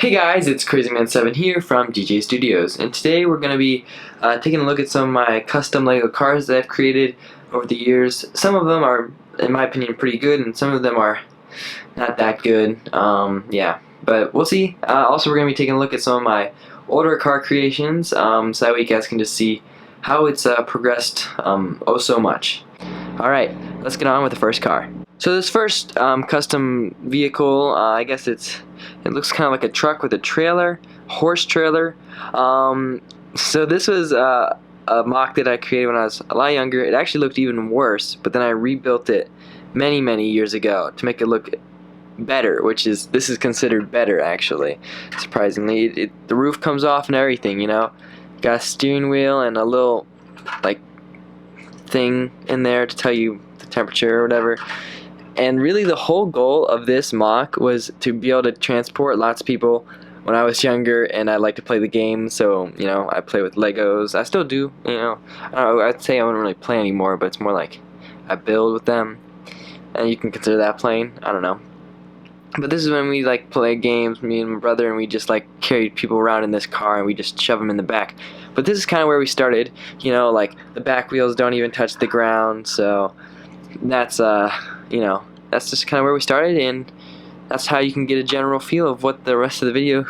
Hey guys, it's CrazyMan7 here from DJ Studios, and today we're going to be taking a look at some of my custom LEGO cars that I've created over the years. Some of them are, in my opinion, pretty good, and some of them are not that good. Yeah, but we'll see. Also, we're going to be taking a look at some of my older car creations, so that way you guys can just see how it's progressed oh so much. Alright, let's get on with the first car. So this first custom vehicle, I guess it looks kind of like a truck with a trailer, horse trailer. So this was a mock that I created when I was a lot younger. It actually looked even worse, but then I rebuilt it many years ago to make it look better, this is considered better actually, surprisingly. The roof comes off and everything, you know. Got a steering wheel and a little like thing in there to tell you the temperature or whatever. And really the whole goal of this mock was to be able to transport lots of people when I was younger and I like to play the game, so, you know, I play with Legos. I still do, you know. I don't know, I'd say I wouldn't really play anymore, but it's more like I build with them. And you can consider that playing, I don't know. But this is when we like play games, me and my brother, and we just like carry people around in this car and we just shove them in the back. But this is kind of where we started, you know, like the back wheels don't even touch the ground, so that's you know, that's just kind of where we started, and that's how you can get a general feel of what the rest of the video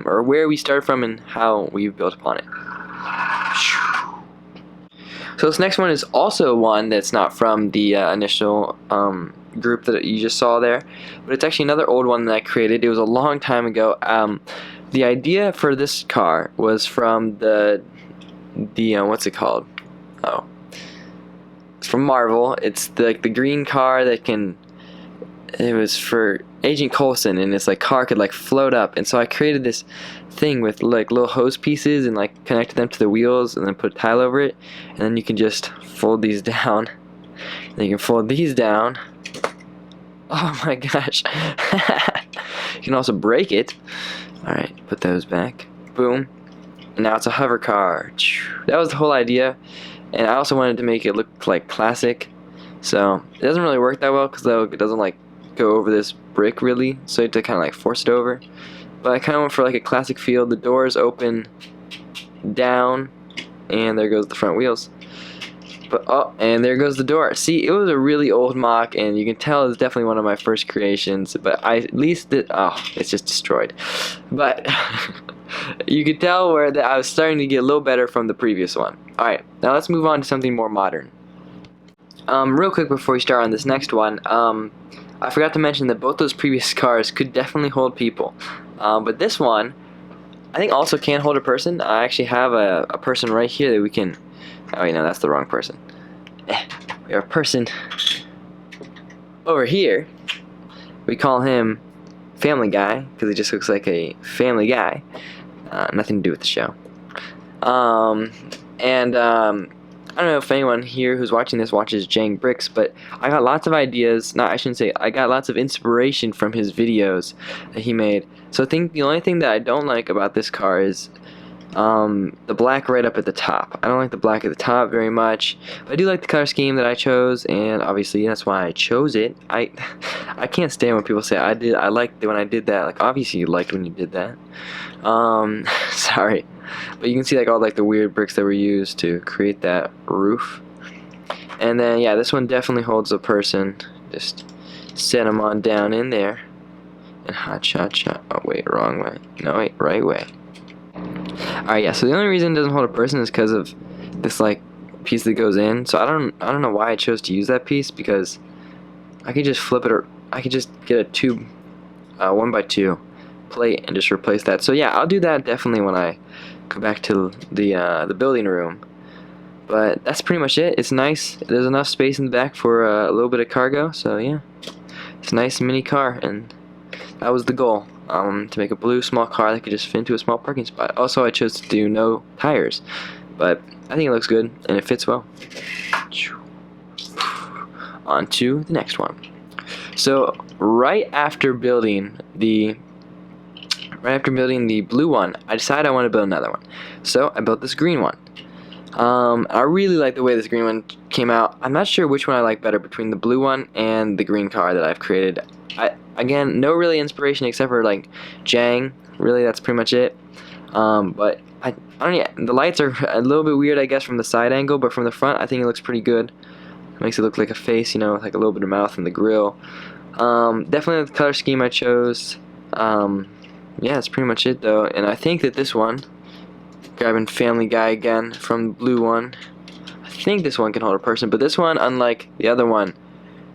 or where we started from and how we've built upon it. So this next one is also one that's not from the initial group that you just saw there, but it's actually another old one that I created. It was a long time ago. The idea for this car was from the what's it called? Oh, it's from Marvel. It's the green car that can. It was for Agent Coulson, and this like car could like float up. And so I created this thing with like little hose pieces and like connected them to the wheels, and then put a tile over it. And then you can just fold these down. And you can fold these down. Oh my gosh! You can also break it. All right, put those back. Boom. And now it's a hover car. That was the whole idea. And I also wanted to make it look like classic, so it doesn't really work that well because it doesn't like go over this brick really, so you have to kind of like force it over. But I kind of went for like a classic feel. The doors open down, and there goes the front wheels. But oh, and there goes the door. See, it was a really old mock, and you can tell it's definitely one of my first creations. But I at least did. Oh, it's just destroyed. But you could tell where I was starting to get a little better from the previous one. All right, now let's move on to something more modern. Real quick before we start on this next one, I forgot to mention that both those previous cars could definitely hold people, but this one I think also can hold a person. I actually have a person right here that we can. Oh wait, no, that's the wrong person. We have a person over here. We call him Family Guy because he just looks like a family guy. Nothing to do with the show. I don't know if anyone here who's watching this watches Jang Bricks, but I got lots of ideas. No, I shouldn't say. I got lots of inspiration from his videos that he made. So I think the only thing that I don't like about this car is the black right up at the top. I don't like the black at the top very much. But I do like the color scheme that I chose, and obviously that's why I chose it. I can't stand when people say I liked it when I did that. Like obviously you liked when you did that. Sorry. But you can see like all like the weird bricks that were used to create that roof. And then yeah, this one definitely holds a person. Just set them on down in there. And hot shot. Oh wait, wrong way. No wait, right way. Alright, yeah, so the only reason it doesn't hold a person is because of this like piece that goes in. So I don't know why I chose to use that piece, because I could just flip it, or I could just get a tube 1x2 plate and just replace that. So yeah, I'll do that definitely when I go back to the building room. But that's pretty much it. It's nice. There's enough space in the back for a little bit of cargo. So yeah, it's a nice mini car, and that was the goal. To make a blue small car that could just fit into a small parking spot. Also, I chose to do no tires, but I think it looks good and it fits well. On to the next one. So right after building the blue one, I decided I want to build another one. So I built this green one. I really like the way this green one came out. I'm not sure which one I like better between the blue one and the green car that I've created. Again, no really inspiration except for like Jang. really, that's pretty much it. But I don't know, the lights are a little bit weird, I guess, from the side angle, but from the front, I think it looks pretty good. It makes it look like a face, you know, with like a little bit of mouth in the grill. Definitely the color scheme I chose. Yeah, that's pretty much it though. And I think that this one, grabbing Family Guy again from the blue one, I think this one can hold a person, but this one, unlike the other one,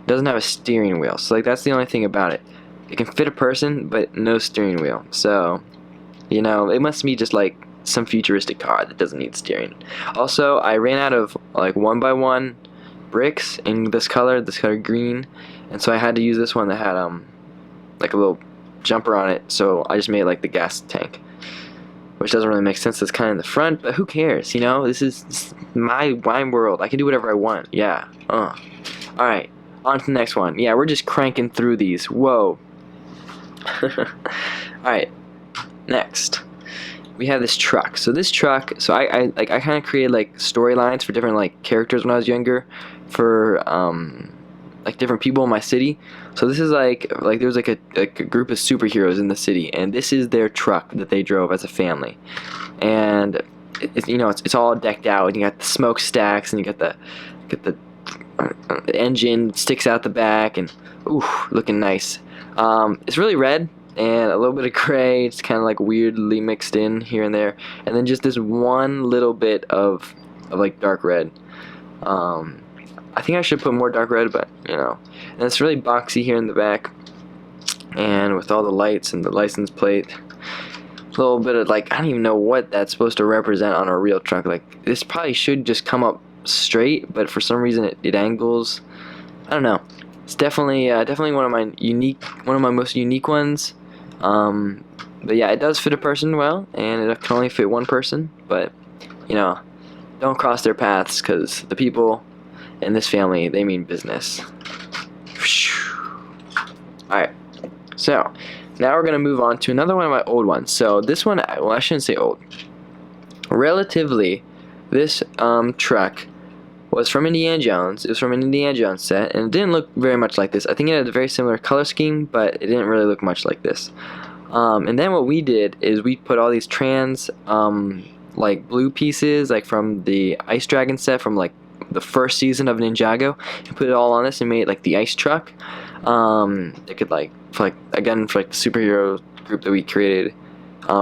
doesn't have a steering wheel. So like that's the only thing about it. It can fit a person, but no steering wheel. So, you know, it must be just like some futuristic car that doesn't need steering. Also, I ran out of like 1x1 bricks in this color green, and so I had to use this one that had like a little jumper on it. So I just made like the gas tank, which doesn't really make sense. It's kind of in the front, but who cares? You know, this is my world. I can do whatever I want. Yeah. All right. On to the next one. Yeah, we're just cranking through these. Whoa. Alright, next we have this truck. So this truck, so I kind of created like storylines for different like characters when I was younger, for like different people in my city. So this is like there was like a group of superheroes in the city, and this is their truck that they drove as a family. And you know, it's all decked out, and you got the smokestacks, and you got the engine sticks out the back, and ooh, looking nice. It's really red and a little bit of gray. It's kind of like weirdly mixed in here and there, and then just this one little bit of like dark red. I think I should put more dark red, but you know, and it's really boxy here in the back, and with all the lights and the license plate. A little bit of like, I don't even know what that's supposed to represent on a real truck. Like this probably should just come up straight, but for some reason it angles. I don't know. It's definitely one of my most unique ones. But yeah, it does fit a person well, and it can only fit one person. But you know, don't cross their paths, because the people in this family, they mean business. All right, so now we're gonna move on to another one of my old ones. So this one, well, I shouldn't say old. Relatively, this truck was from Indiana Jones. It was from an Indiana Jones set, and it didn't look very much like this. I think it had a very similar color scheme, but it didn't really look much like this. And then what we did is we put all these trans like blue pieces, like from the Ice Dragon set from like the first season of Ninjago, and put it all on this and made like the ice truck. It could like for the superhero group that we created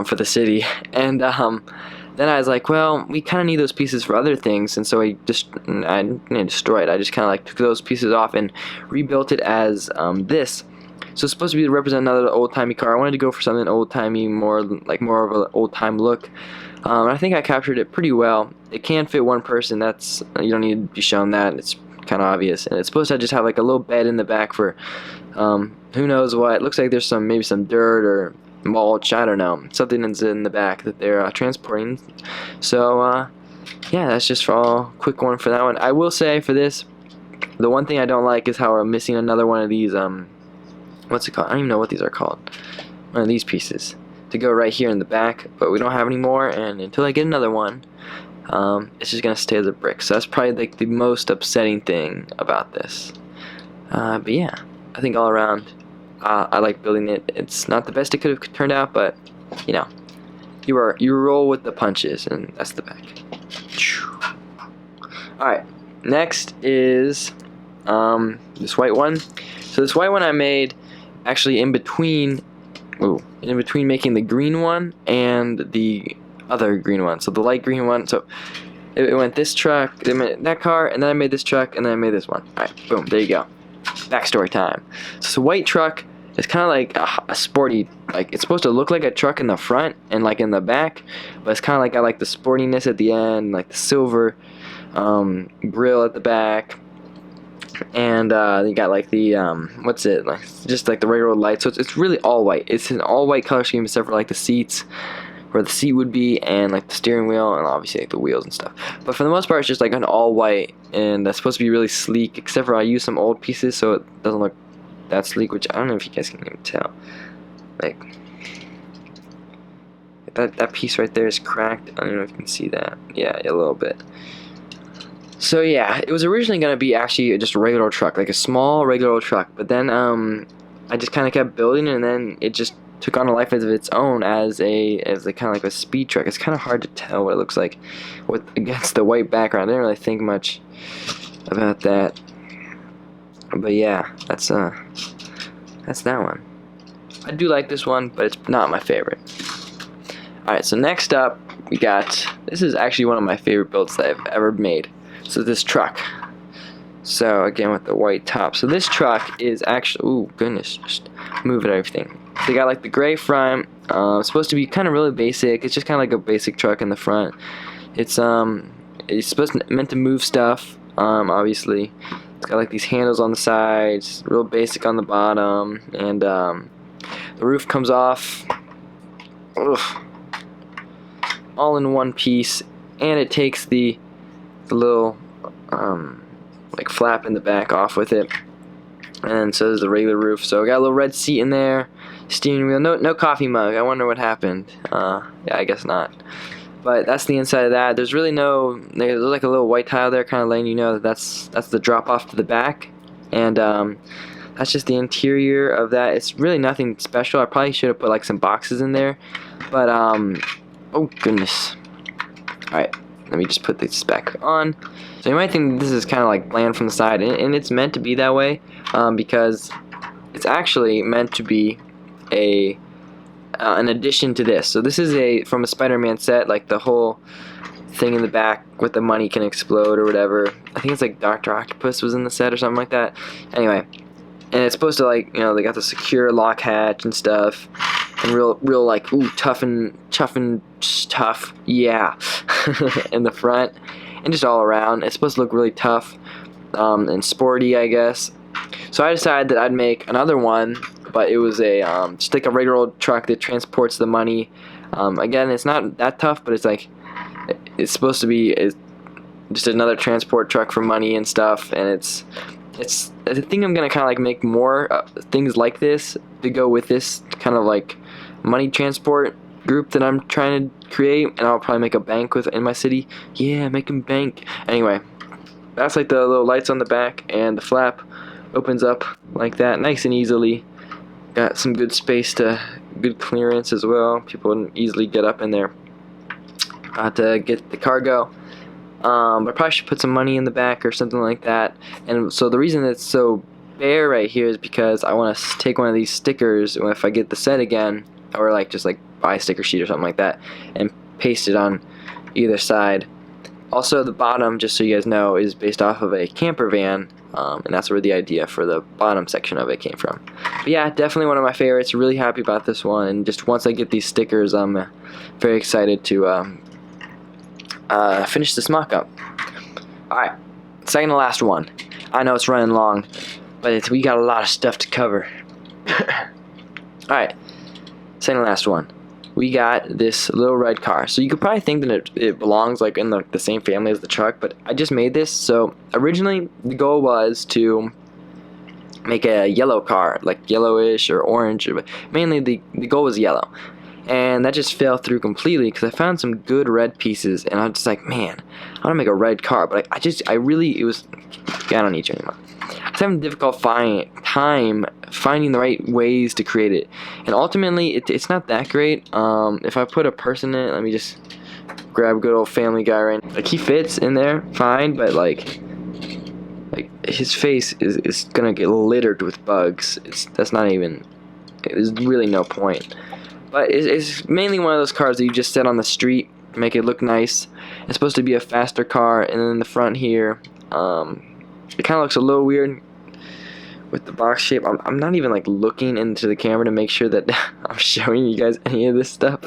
for the city, and then I was like, well, we kind of need those pieces for other things, and so I didn't destroy it. I just kind of like took those pieces off and rebuilt it as this. So it's supposed to be to represent another old-timey car. I wanted to go for something old-timey, more of an old-time look. I think I captured it pretty well. It can fit one person. You don't need to be shown that. It's kind of obvious. And it's supposed to just have like a little bed in the back for who knows what. It looks like there's maybe some dirt or mulch, I don't know, something that's in the back that they're transporting. So yeah, that's just for a quick one for that one. I will say for this, the one thing I don't like is how we're missing another one of these what's it called? I don't even know what these are called. One of these pieces to go right here in the back, but we don't have any more, and until I get another one, it's just gonna stay as a brick. So that's probably like the most upsetting thing about this. But yeah, I think all around, I like building it. It's not the best it could have turned out, but you know, you roll with the punches, and that's the back. All right, next is this white one. So this white one I made actually in between making the green one and the other green one. So the light green one. So it went this truck, I made that car, and then I made this truck, and then I made this one. All right, boom, there you go. Backstory time. So it's a white truck. It's kind of like a sporty, like it's supposed to look like a truck in the front and like in the back, but it's kind of like got like the sportiness at the end, like the silver grill at the back, and you got like the what's it, like just like the regular lights. So it's really all white. It's an all white color scheme except for like the seats, where the seat would be, and like the steering wheel, and obviously like the wheels and stuff. But for the most part, it's just like an all white, and that's supposed to be really sleek, except for I used some old pieces so it doesn't look that sleek, which I don't know if you guys can even tell. Like that piece right there is cracked. I don't know if you can see that. Yeah, a little bit. So yeah, it was originally gonna be actually just a regular truck, like a small regular truck, but then I just kind of kept building, and then it just took on a life of its own as a kind of like a speed truck. It's kind of hard to tell what it looks like against the white background. I didn't really think much about that, but yeah, that's that one. I do like this one, but it's not my favorite. Alright, so next up we got, this is actually one of my favorite builds that I've ever made. So this truck. So again with the white top. So this truck is actually, ooh goodness, just moving everything. So you got like the gray front. It's supposed to be kind of really basic. It's just kind of like a basic truck in the front. It's meant to move stuff. Obviously, it's got like these handles on the sides, real basic on the bottom, and the roof comes off. Ugh. All in one piece, and it takes the little like flap in the back off with it, and so does the regular roof. So I got a little red seat in there, steering wheel, no coffee mug. I wonder what happened. Yeah, I guess not. But that's the inside of that. There's really no, there's like a little white tile there, kind of letting you know that that's the drop off to the back, and that's just the interior of that. It's really nothing special. I probably should have put like some boxes in there, but oh goodness. Alright, let me just put this back on. So you might think this is kind of like bland from the side, and it's meant to be that way, because it's actually meant to be an addition to this. So this is from a Spider-Man set, like the whole thing in the back with the money can explode or whatever. I think it's like Dr. Octopus was in the set or something like that. Anyway, and it's supposed to, like, you know, they got the secure lock hatch and stuff, and real like, ooh, tough, yeah, in the front, and just all around. It's supposed to look really tough and sporty, I guess. So I decided that I'd make another one, but it was just like a regular old truck that transports the money. Again, it's not that tough, but it's supposed to be just another transport truck for money and stuff, and I think I'm gonna kind of like make more things like this to go with this kind of like money transport group that I'm trying to create, and I'll probably make a bank in my city. Yeah, making bank. Anyway, that's like the little lights on the back, and the flap opens up like that, nice and easily. Got some good space good clearance as well. People can easily get up in there to get the cargo. But I probably should put some money in the back or something like that. And so the reason it's so bare right here is because I want to take one of these stickers if I get the set again, or like just like buy a sticker sheet or something like that, and paste it on either side. Also, the bottom, just so you guys know, is based off of a camper van, and that's where the idea for the bottom section of it came from. But yeah, definitely one of my favorites. Really happy about this one, and just once I get these stickers, I'm very excited to finish this mock-up. Alright, second to last one. I know it's running long, but we got a lot of stuff to cover. Alright, second to last one. We got this little red car. So you could probably think that it belongs like in the same family as the truck, but I just made this. So originally the goal was to make a yellow car, like yellowish or orange, but mainly the goal was yellow. And that just fell through completely because I found some good red pieces, and I was just like, man, I want to make a red car, but I don't need you anymore. I was having a difficult time finding the right ways to create it, and ultimately it's not that great. If I put a person in it, let me just grab a good old Family Guy right now. Like, he fits in there fine, but like his face is gonna get littered with bugs. There's really no point. But it's mainly one of those cars that you just set on the street, make it look nice. It's supposed to be a faster car, and then in the front here, it kind of looks a little weird with the box shape. I'm not even like looking into the camera to make sure that I'm showing you guys any of this stuff.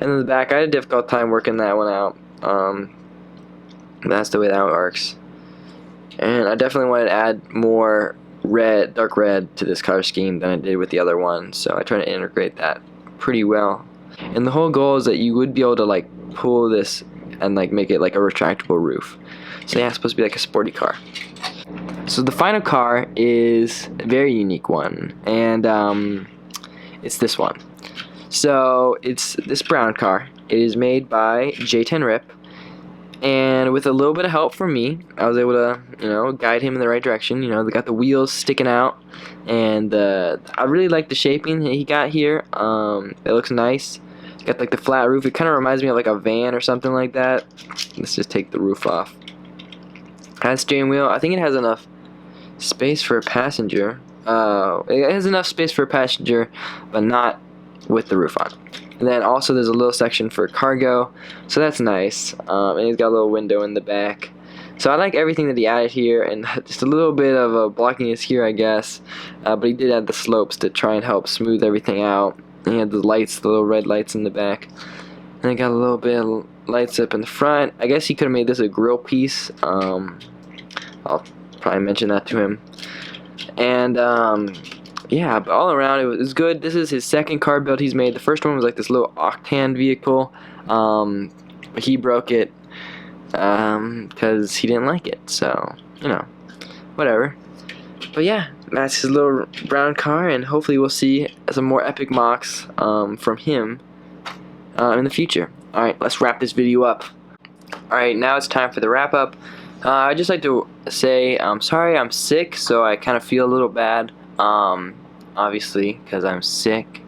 And in the back, I had a difficult time working that one out. That's the way that works. And I definitely wanted to add more dark red to this color scheme than I did with the other one, so I try to integrate that pretty well. And the whole goal is that you would be able to like pull this and like make it like a retractable roof. So yeah, it's supposed to be like a sporty car. So the final car is a very unique one, and it's this one. So it's this brown car. It is made by J10 Rip, And with a little bit of help from me, I was able to, guide him in the right direction. They got the wheels sticking out, and I really like the shaping he got here. It looks nice. It's got like the flat roof. It kind of reminds me of like a van or something like that. Let's just take the roof off. Has steering wheel. I think it has enough space for a passenger. It has enough space for a passenger, but not with the roof on. And then also there's a little section for cargo, so that's nice. And he's got a little window in the back. So I like everything that he added here, and just a little bit of a blockiness here, I guess. But he did add the slopes to try and help smooth everything out. And he had the lights, the little red lights in the back. And he got a little bit of lights up in the front. I guess he could have made this a grill piece. I'll probably mention that to him. And yeah, but all around it was good. This is his second car build he's made. The first one was like this little Octane vehicle. But he broke it because he didn't like it. So, whatever. But yeah, that's his little brown car, and hopefully we'll see some more epic Mocs from him in the future. Alright, let's wrap this video up. Alright, now it's time for the wrap up. I'd just like to say I'm sorry I'm sick, so I kind of feel a little bad. Obviously, because I'm sick.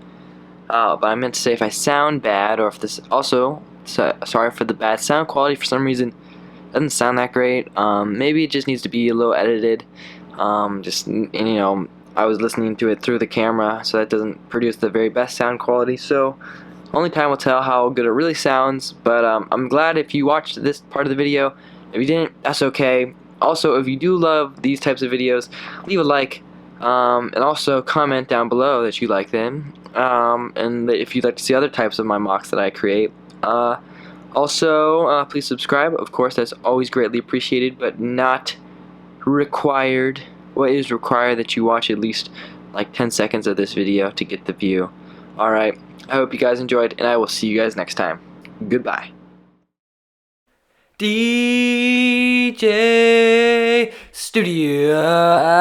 But I meant to say if I sound bad, or if this also, sorry for the bad sound quality. For some reason, it doesn't sound that great. Maybe it just needs to be a little edited. I was listening to it through the camera, so that doesn't produce the very best sound quality. So, only time will tell how good it really sounds. But I'm glad if you watched this part of the video. If you didn't, that's okay. Also, if you do love these types of videos, leave a like. And also comment down below that you like them, and that if you'd like to see other types of my Mocs that I create. Also, please subscribe. Of course, that's always greatly appreciated, but not required. What is required that you watch at least like 10 seconds of this video to get the view. Alright, I hope you guys enjoyed, and I will see you guys next time. Goodbye. DJ Studio.